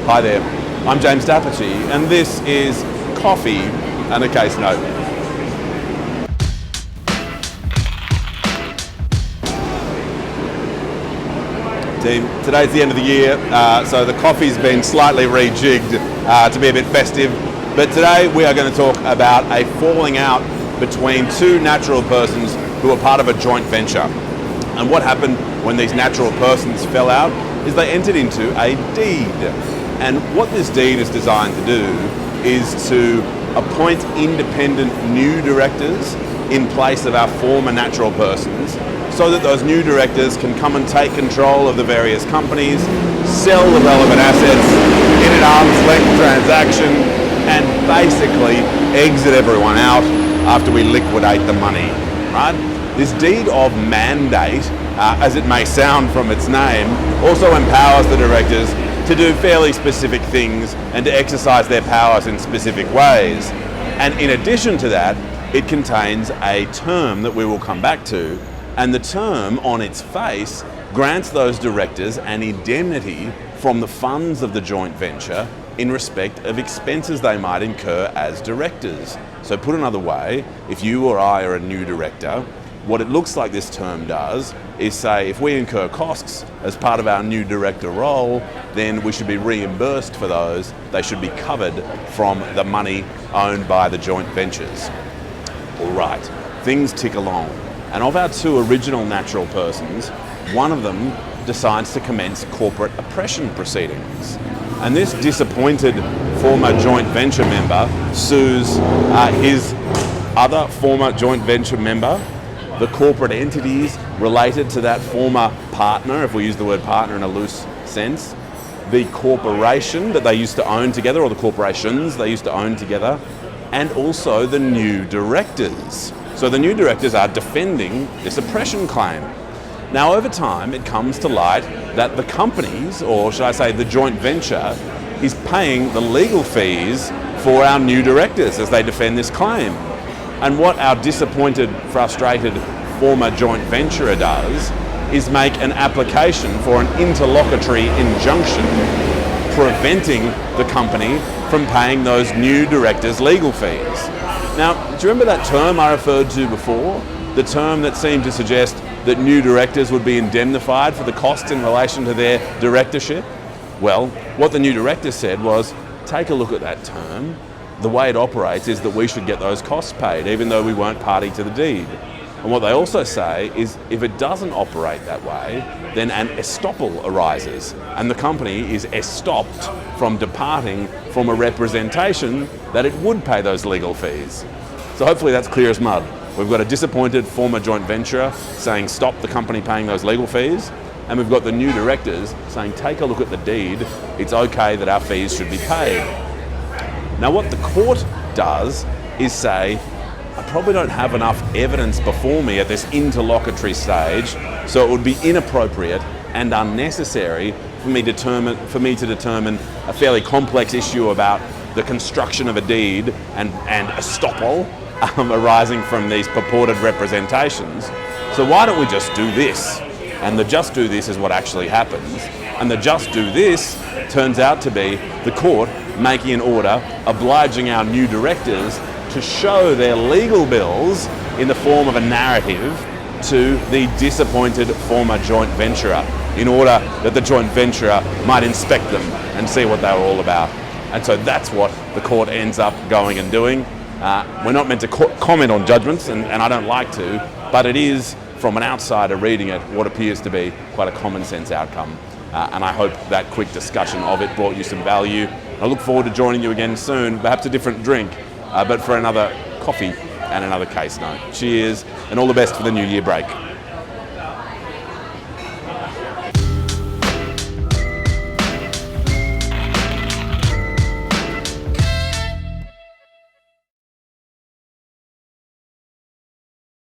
Hi there, I'm James Dapperty, and this is Coffee and a Case Note. Team, today's the end of the year, so the coffee's been slightly rejigged to be a bit festive, but today we are going to talk about a falling out between two natural persons who are part of a joint venture. And what happened when these natural persons fell out is they entered into a deed. And what this deed is designed to do is to appoint independent new directors in place of our former natural persons, so that those new directors can come and take control of the various companies, sell the relevant assets in an arm's length transaction, and basically exit everyone out after we liquidate the money, right? This deed of mandate, as it may sound from its name, also empowers the directors to do fairly specific things and to exercise their powers in specific ways. And in addition to that, it contains a term that we will come back to, and the term on its face grants those directors an indemnity from the funds of the joint venture in respect of expenses they might incur as directors. So put another way, if you or I are a new director, what it looks like this term does is say if we incur costs as part of our new director role, then we should be reimbursed for those. They should be covered from the money owned by the joint ventures. All right, things tick along. And of our two original natural persons, one of them decides to commence corporate oppression proceedings. And this disappointed former joint venture member sues his other former joint venture member, the corporate entities related to that former partner, if we use the word partner in a loose sense, the corporation that they used to own together, or the corporations they used to own together, and also the new directors. So the new directors are defending this oppression claim. Now over time it comes to light that the companies, or should I say the joint venture, is paying the legal fees for our new directors as they defend this claim. And what our disappointed, frustrated former joint venturer does is make an application for an interlocutory injunction preventing the company from paying those new directors' legal fees. Now, do you remember that term I referred to before? The term that seemed to suggest that new directors would be indemnified for the costs in relation to their directorship? Well, what the new director said was, take a look at that term. The way it operates is that we should get those costs paid, even though we weren't party to the deed. And what they also say is if it doesn't operate that way, then an estoppel arises, and the company is estopped from departing from a representation that it would pay those legal fees. So hopefully that's clear as mud. We've got a disappointed former joint venturer saying stop the company paying those legal fees, and we've got the new directors saying take a look at the deed, it's okay that our fees should be paid. Now what the court does is say, I probably don't have enough evidence before me at this interlocutory stage, so it would be inappropriate and unnecessary for me to determine a fairly complex issue about the construction of a deed and estoppel arising from these purported representations. So why don't we just do this? And the just do this is what actually happens. And the just do this turns out to be the court making an order obliging our new directors to show their legal bills in the form of a narrative to the disappointed former joint venturer in order that the joint venturer might inspect them and see what they were all about. And so that's what the court ends up going and doing. We're not meant to comment on judgments, and I don't like to, but it is, from an outsider reading it, what appears to be quite a common sense outcome. And I hope that quick discussion of it brought you some value. I look forward to joining you again soon, perhaps a different drink, but for another coffee and another case note. Cheers, and all the best for the New Year break.